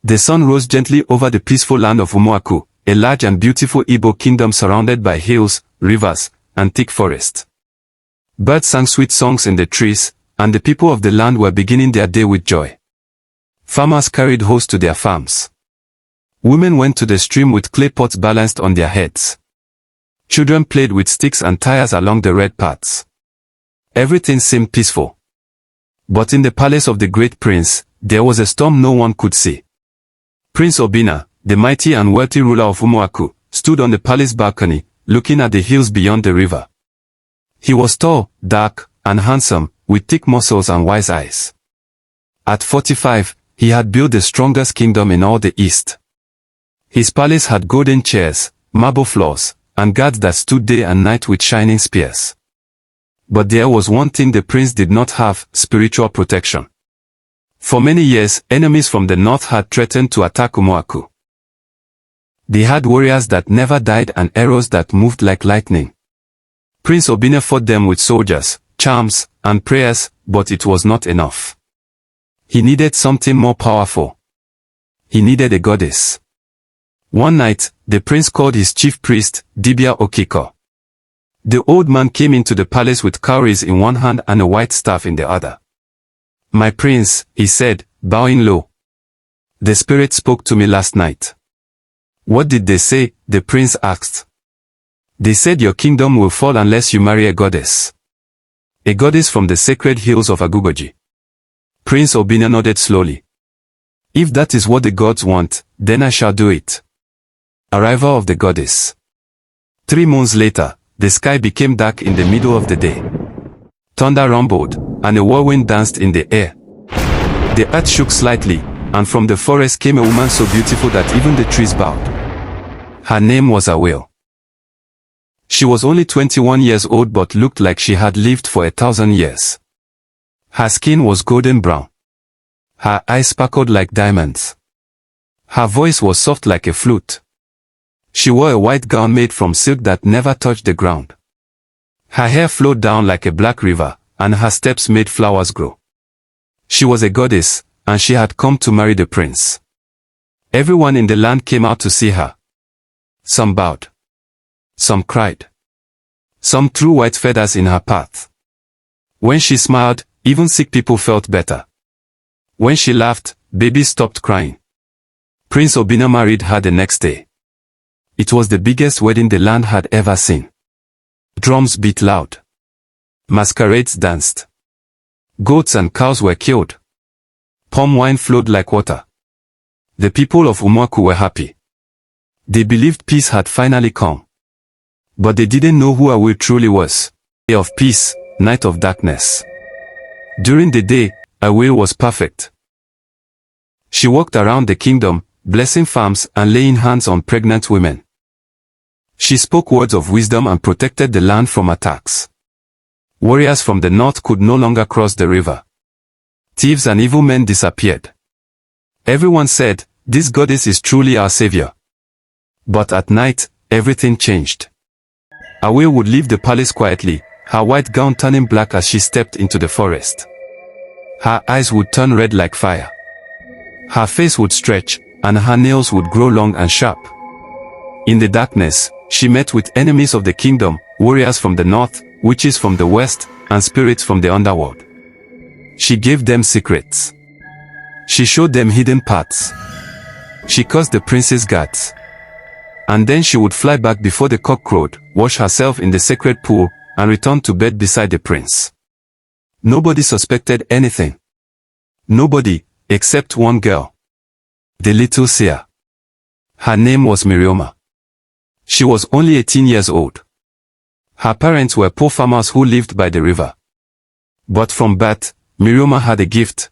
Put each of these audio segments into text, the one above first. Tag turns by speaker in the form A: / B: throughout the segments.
A: The sun rose gently over the peaceful land of Umuaka, a large and beautiful Igbo kingdom surrounded by hills, rivers, and thick forests. Birds sang sweet songs in the trees, and the people of the land were beginning their day with joy. Farmers carried hoes to their farms. Women went to the stream with clay pots balanced on their heads. Children played with sticks and tires along the red paths. Everything seemed peaceful. But in the palace of the great prince, there was a storm no one could see. Prince Obinna, the mighty and wealthy ruler of Umuaka, stood on the palace balcony, looking at the hills beyond the river. He was tall, dark, and handsome, with thick muscles and wise eyes. At 45, he had built the strongest kingdom in all the East. His palace had golden chairs, marble floors, and guards that stood day and night with shining spears. But there was one thing the prince did not have: spiritual protection. For many years, enemies from the north had threatened to attack Umuaka. They had warriors that never died and arrows that moved like lightning. Prince Obinna fought them with soldiers, charms, and prayers, but it was not enough. He needed something more powerful. He needed a goddess. One night, the prince called his chief priest, Dibia Okiko. The old man came into the palace with cowries in one hand and a white staff in the other. "My prince," he said, bowing low. "The spirit spoke to me last night." "What did they say?" the prince asked. "They said your kingdom will fall unless you marry a goddess. A goddess from the sacred hills of Agugoji." Prince Obinna nodded slowly. "If that is what the gods want, then I shall do it." Arrival of the goddess. 3 months later, the sky became dark in the middle of the day. Thunder rumbled, and a whirlwind danced in the air. The earth shook slightly, and from the forest came a woman so beautiful that even the trees bowed. Her name was Awele. She was only 21 years old but looked like she had lived for 1,000 years. Her skin was golden brown. Her eyes sparkled like diamonds. Her voice was soft like a flute. She wore a white gown made from silk that never touched the ground. Her hair flowed down like a black river, and her steps made flowers grow. She was a goddess, and she had come to marry the prince. Everyone in the land came out to see her. Some bowed. Some cried. Some threw white feathers in her path. When she smiled, even sick people felt better. When she laughed, babies stopped crying. Prince Obinna married her the next day. It was the biggest wedding the land had ever seen. Drums beat loud. Masquerades danced. Goats and cows were killed. Palm wine flowed like water. The people of Umuaka were happy. They believed peace had finally come. But they didn't know who Awele truly was. Day of peace, night of darkness. During the day, Awele was perfect. She walked around the kingdom, blessing farms and laying hands on pregnant women. She spoke words of wisdom and protected the land from attacks. Warriors from the north could no longer cross the river. Thieves and evil men disappeared. Everyone said, "This goddess is truly our savior." But at night, everything changed. Awele would leave the palace quietly, her white gown turning black as she stepped into the forest. Her eyes would turn red like fire. Her face would stretch, and her nails would grow long and sharp. In the darkness, she met with enemies of the kingdom, warriors from the north, witches from the west, and spirits from the underworld. She gave them secrets. She showed them hidden paths. She cursed the prince's guards. And then she would fly back before the cock crowed, wash herself in the sacred pool, and return to bed beside the prince. Nobody suspected anything. Nobody, except one girl. The little seer. Her name was Mmirioma. She was only 18 years old. Her parents were poor farmers who lived by the river. But from birth, Mmirioma had a gift.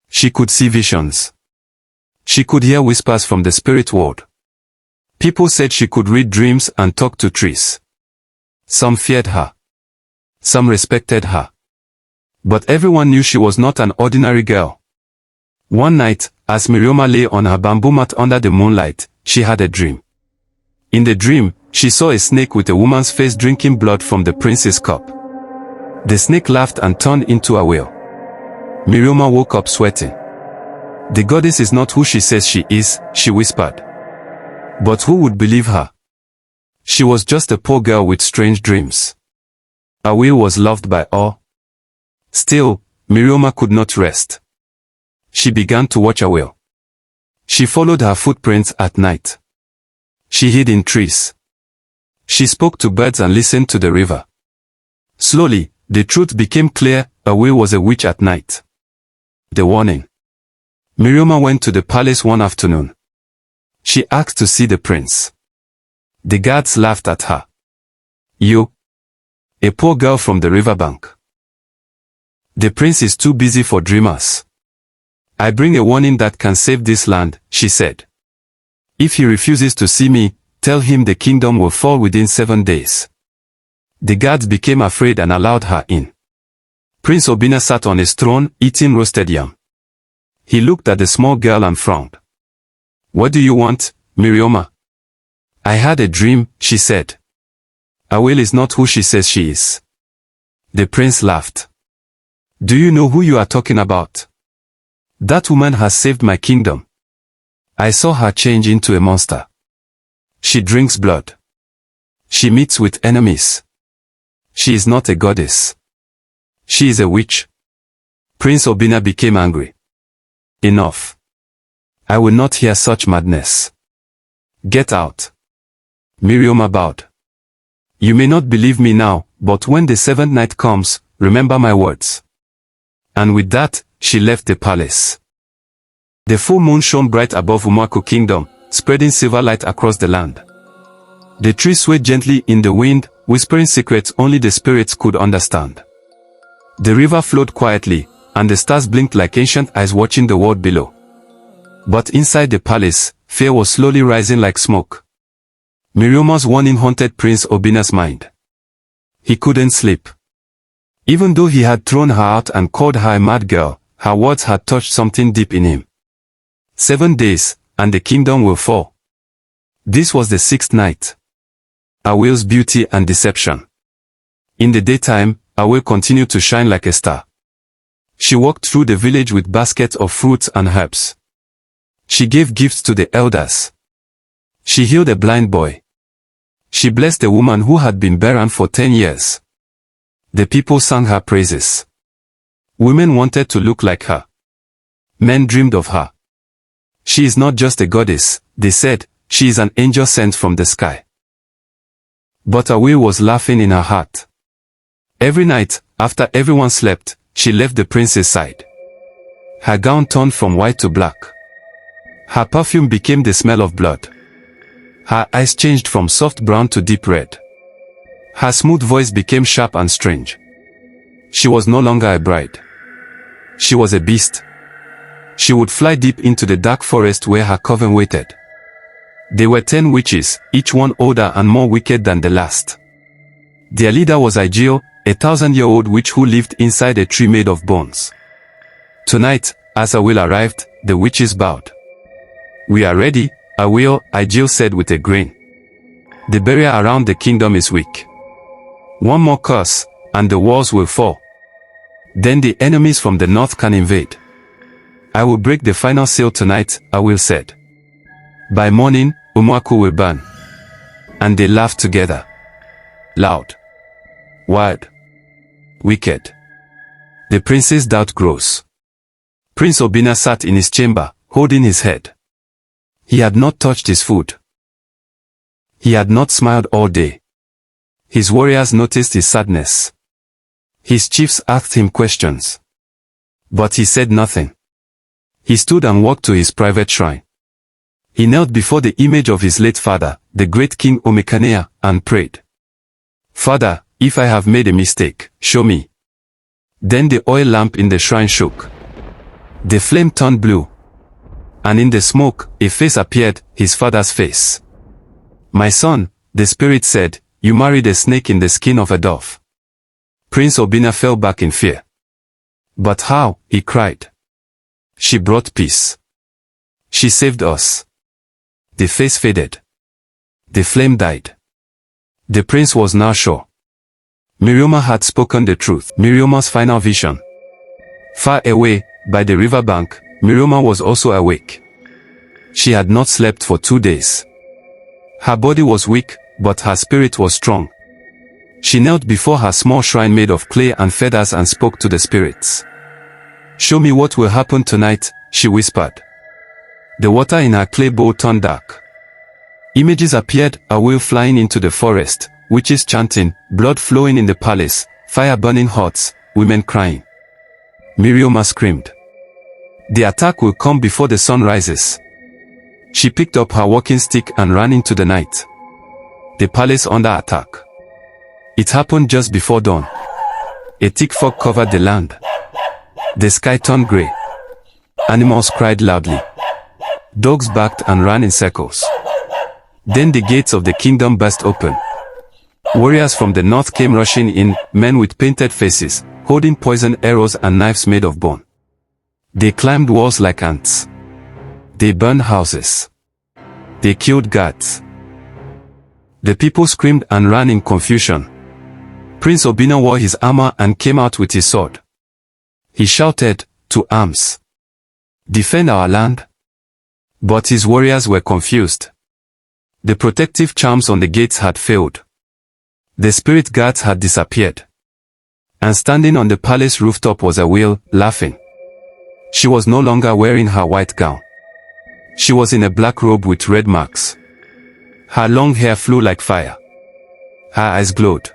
A: She could see visions. She could hear whispers from the spirit world. People said she could read dreams and talk to trees. Some feared her. Some respected her. But everyone knew she was not an ordinary girl. One night, as Mmirioma lay on her bamboo mat under the moonlight, she had a dream. In the dream, she saw a snake with a woman's face drinking blood from the prince's cup. The snake laughed and turned into Awele. Mmirioma woke up sweating. The goddess is not who she says she is, she whispered. But who would believe her? She was just a poor girl with strange dreams. Awele was loved by all. Still, Mmirioma could not rest. She began to watch Awele. She followed her footprints at night. She hid in trees. She spoke to birds and listened to the river. Slowly, the truth became clear: Awele was a witch at night. The warning. Mmirioma went to the palace one afternoon. She asked to see the prince. The guards laughed at her. You? A poor girl from the riverbank. The prince is too busy for dreamers. I bring a warning that can save this land, she said. If he refuses to see me, tell him the kingdom will fall within 7 days. The guards became afraid and allowed her in. Prince Obinna sat on his throne, eating roasted yam. He looked at the small girl and frowned. What do you want, Mmirioma? I had a dream, she said. Awele is not who she says she is. The prince laughed. Do you know who you are talking about? That woman has saved my kingdom. I saw her change into a monster. She drinks blood. She meets with enemies. She is not a goddess. She is a witch. Prince Obinna became angry. Enough. I will not hear such madness. Get out. Mmirioma bowed. You may not believe me now, but when the 7th night comes, remember my words. And with that, she left the palace. The full moon shone bright above Umuaka kingdom, spreading silver light across the land. The trees swayed gently in the wind, whispering secrets only the spirits could understand. The river flowed quietly, and the stars blinked like ancient eyes watching the world below. But inside the palace, fear was slowly rising like smoke. Mmirioma's warning haunted Prince Obinna's mind. He couldn't sleep. Even though he had thrown her out and called her a mad girl, her words had touched something deep in him. 7 days, and the kingdom will fall. This was the 6th night. Awele's beauty and deception. In the daytime, Awele continued to shine like a star. She walked through the village with baskets of fruits and herbs. She gave gifts to the elders. She healed a blind boy. She blessed a woman who had been barren for 10 years. The people sang her praises. Women wanted to look like her. Men dreamed of her. She is not just a goddess, they said, she is an angel sent from the sky. But Awele was laughing in her heart. Every night, after everyone slept, she left the prince's side. Her gown turned from white to black. Her perfume became the smell of blood. Her eyes changed from soft brown to deep red. Her smooth voice became sharp and strange. She was no longer a bride. She was a beast. She would fly deep into the dark forest where her coven waited. There were 10 witches, each one older and more wicked than the last. Their leader was Awele, a 1,000-year-old witch who lived inside a tree made of bones. Tonight, as Awele arrived, the witches bowed. We are ready, Awele said with a grin. The barrier around the kingdom is weak. One more curse, and the walls will fall. Then the enemies from the north can invade. I will break the final seal tonight, Awele said. By morning, Umuaka will burn. And they laughed together. Loud. Wild. Wicked. The prince's doubt grows. Prince Obinna sat in his chamber, holding his head. He had not touched his food. He had not smiled all day. His warriors noticed his sadness. His chiefs asked him questions. But he said nothing. He stood and walked to his private shrine. He knelt before the image of his late father, the great king Umuaka, and prayed. Father, if I have made a mistake, show me. Then the oil lamp in the shrine shook. The flame turned blue. And in the smoke, a face appeared, his father's face. My son, the spirit said, you married a snake in the skin of a dove. Prince Obinna fell back in fear. But how? He cried. She brought peace. She saved us. The face faded. The flame died. The prince was now sure. Mmirioma had spoken the truth. Mmirioma's final vision. Far away, by the riverbank, Mmirioma was also awake. She had not slept for 2 days. Her body was weak, but her spirit was strong. She knelt before her small shrine made of clay and feathers and spoke to the spirits. "Show me what will happen tonight," she whispered. The water in her clay bowl turned dark. Images appeared, a whale flying into the forest, witches chanting, blood flowing in the palace, fire burning huts, women crying. Mmirioma screamed. "The attack will come before the sun rises." She picked up her walking stick and ran into the night. The palace under attack. It happened just before dawn. A thick fog covered the land. The sky turned grey. Animals cried loudly. Dogs barked and ran in circles. Then the gates of the kingdom burst open. Warriors from the north came rushing in, men with painted faces, holding poisoned arrows and knives made of bone. They climbed walls like ants. They burned houses. They killed guards. The people screamed and ran in confusion. Prince Obinna wore his armor and came out with his sword. He shouted, "To arms! Defend our land!" But his warriors were confused. The protective charms on the gates had failed. The spirit guards had disappeared. And standing on the palace rooftop was Awele, laughing. She was no longer wearing her white gown. She was in a black robe with red marks. Her long hair flew like fire. Her eyes glowed.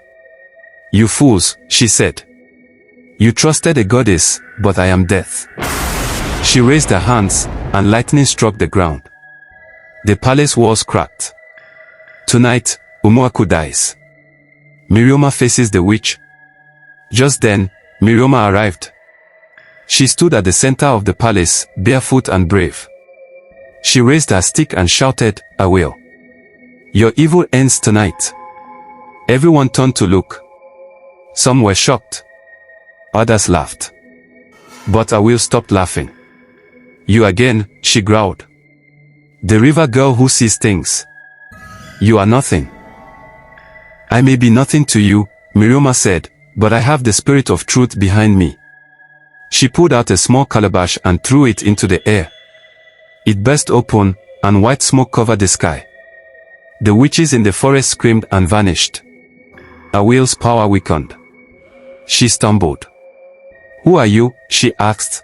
A: "You fools," she said. "You trusted a goddess, but I am death." She raised her hands, and lightning struck the ground. The palace walls cracked. Tonight, Umuaka dies. Mmirioma faces the witch. Just then, Mmirioma arrived. She stood at the center of the palace, barefoot and brave. She raised her stick and shouted, "Awele! Your evil ends tonight." Everyone turned to look. Some were shocked. Others laughed. But Awele stopped laughing. "You again," she growled. "The river girl who sees things. You are nothing." "I may be nothing to you," Mmirioma said, "but I have the spirit of truth behind me." She pulled out a small calabash and threw it into the air. It burst open, and white smoke covered the sky. The witches in the forest screamed and vanished. Awele's power weakened. She stumbled. "Who are you?" she asked.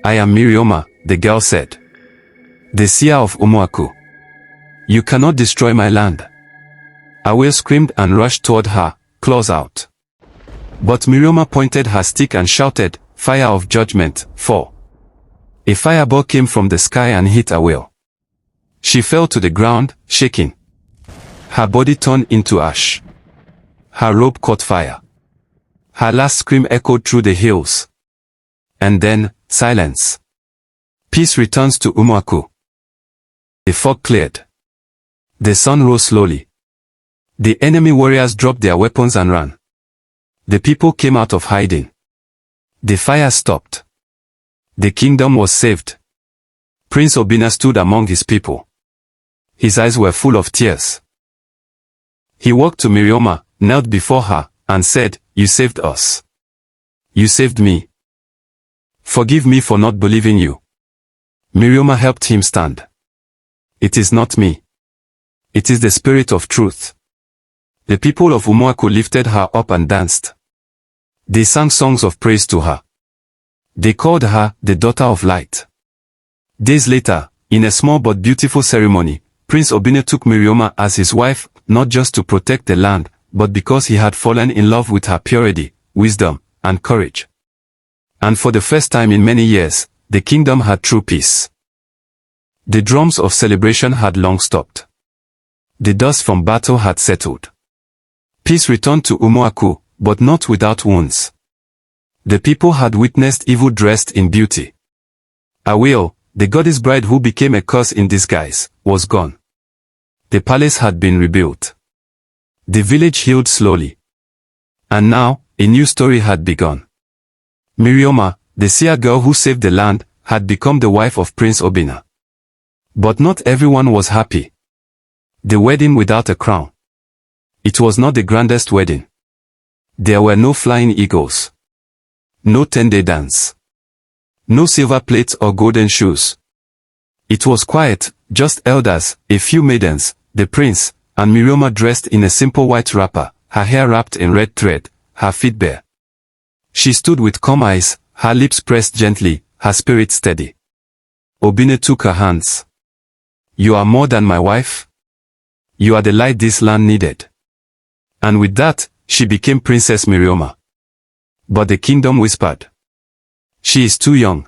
A: "I am Mmirioma," the girl said. "The seer of Umuaka. You cannot destroy my land." Awele screamed and rushed toward her, claws out. But Mmirioma pointed her stick and shouted, "Fire of judgment, fall." A fireball came from the sky and hit Awele. She fell to the ground, shaking. Her body turned into ash. Her robe caught fire. Her last scream echoed through the hills. And then, silence. Peace returns to Umuaka. The fog cleared. The sun rose slowly. The enemy warriors dropped their weapons and ran. The people came out of hiding. The fire stopped. The kingdom was saved. Prince Obinna stood among his people. His eyes were full of tears. He walked to Mmirioma, knelt before her, and said, "You saved us. You saved me. Forgive me for not believing you." Mmirioma helped him stand. "It is not me. It is the spirit of truth." The people of Umuaka lifted her up and danced. They sang songs of praise to her. They called her the daughter of light. Days later, in a small but beautiful ceremony, Prince Obinna took Mmirioma as his wife, not just to protect the land, but because he had fallen in love with her purity, wisdom, and courage. And for the first time in many years, the kingdom had true peace. The drums of celebration had long stopped. The dust from battle had settled. Peace returned to Umuaka, but not without wounds. The people had witnessed evil dressed in beauty. Awele, the goddess bride who became a curse in disguise, was gone. The palace had been rebuilt. The village healed slowly. And now, a new story had begun. Mmirioma, the seer girl who saved the land, had become the wife of Prince Obinna. But not everyone was happy. The wedding without a crown. It was not the grandest wedding. There were no flying eagles. No 10-day dance. No silver plates or golden shoes. It was quiet, just elders, a few maidens, the prince, and Mmirioma dressed in a simple white wrapper, her hair wrapped in red thread, her feet bare. She stood with calm eyes, her lips pressed gently, her spirit steady. Obina took her hands. You are more than my wife. You are the light this land needed. And with that, she became Princess Mmirioma. But the kingdom whispered. She is too young.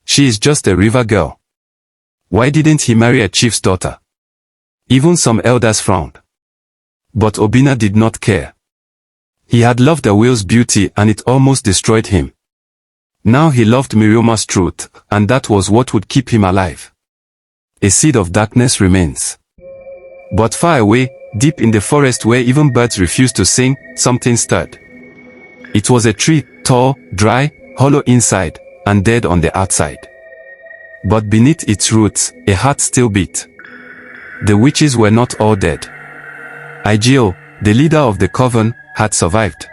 A: She is just a river girl. Why didn't he marry a chief's daughter? Even some elders frowned. But Obina did not care. He had loved Awele's beauty and it almost destroyed him. Now he loved Mmirioma's truth, and that was what would keep him alive. A seed of darkness remains. But far away, deep in the forest where even birds refused to sing, something stirred. It was a tree, tall, dry, hollow inside, and dead on the outside. But beneath its roots, a heart still beat. The witches were not all dead. Awele, the leader of the coven, had survived.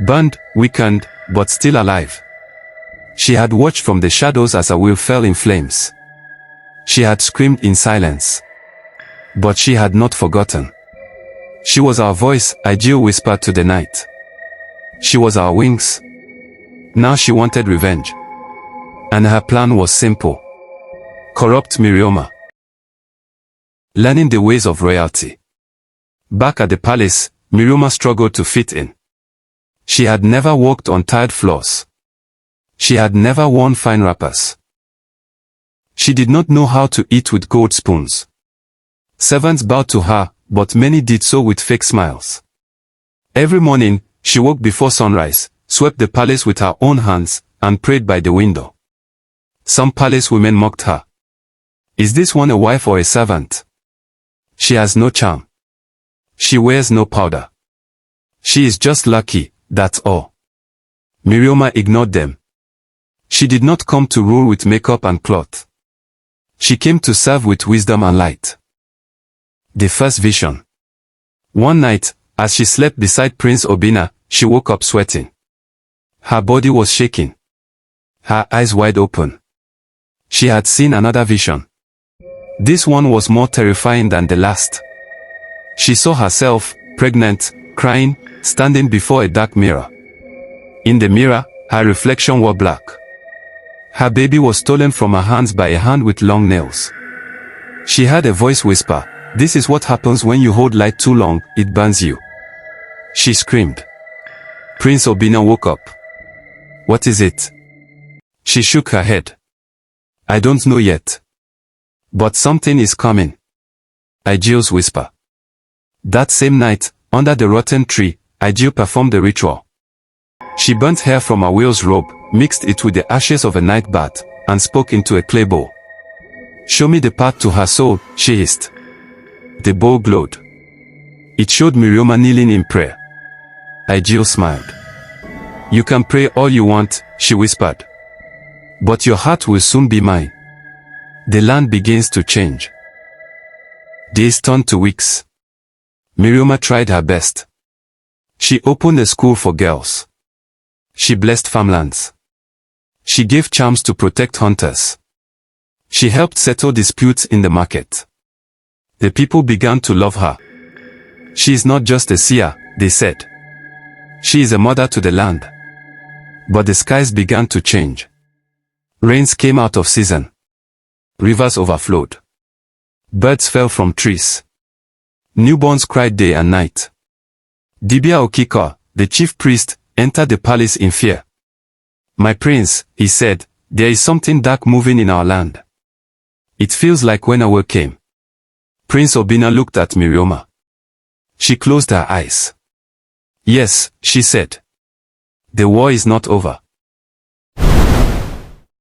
A: Burned, weakened, but still alive. She had watched from the shadows as Awele fell in flames. She had screamed in silence. But she had not forgotten. She was our voice, Awele whispered to the night. She was our wings. Now she wanted revenge. And her plan was simple. Corrupt Mmirioma. Learning the ways of royalty. Back at the palace, Mmirioma struggled to fit in. She had never walked on tiled floors. She had never worn fine wrappers. She did not know how to eat with gold spoons. Servants bowed to her, but many did so with fake smiles. Every morning, she woke before sunrise, swept the palace with her own hands, and prayed by the window. Some palace women mocked her. Is this one a wife or a servant? She has no charm. She wears no powder. She is just lucky, that's all. Mmirioma ignored them. She did not come to rule with makeup and cloth. She came to serve with wisdom and light. The first vision. One night, as she slept beside Prince Obina, she woke up sweating. Her body was shaking. Her eyes wide open. She had seen another vision. This one was more terrifying than the last. She saw herself, pregnant, crying, standing before a dark mirror. In the mirror, her reflection wore black. Her baby was stolen from her hands by a hand with long nails. She heard a voice whisper, "This is what happens when you hold light too long, it burns you." She screamed. Prince Obina woke up. "What is it?" She shook her head. "I don't know yet. But something is coming." Awele's whisper. That same night, under the rotten tree, Awele performed the ritual. She burnt hair from Awele's robe, mixed it with the ashes of a night bath, and spoke into a clay bowl. "Show me the path to her soul," she hissed. The bowl glowed. It showed Mmirioma kneeling in prayer. Awele smiled. "You can pray all you want," she whispered. "But your heart will soon be mine." The land begins to change. Days turned to weeks. Mmirioma tried her best. She opened a school for girls. She blessed farmlands. She gave charms to protect hunters. She helped settle disputes in the market. The people began to love her. She is not just a seer, they said. She is a mother to the land. But the skies began to change. Rains came out of season. Rivers overflowed. Birds fell from trees. Newborns cried day and night. Dibia Okiko, the chief priest, entered the palace in fear. "My prince," he said, "there is something dark moving in our land. It feels like when Awele came." Prince Obina looked at Mmirioma. She closed her eyes. "Yes," she said. "The war is not over.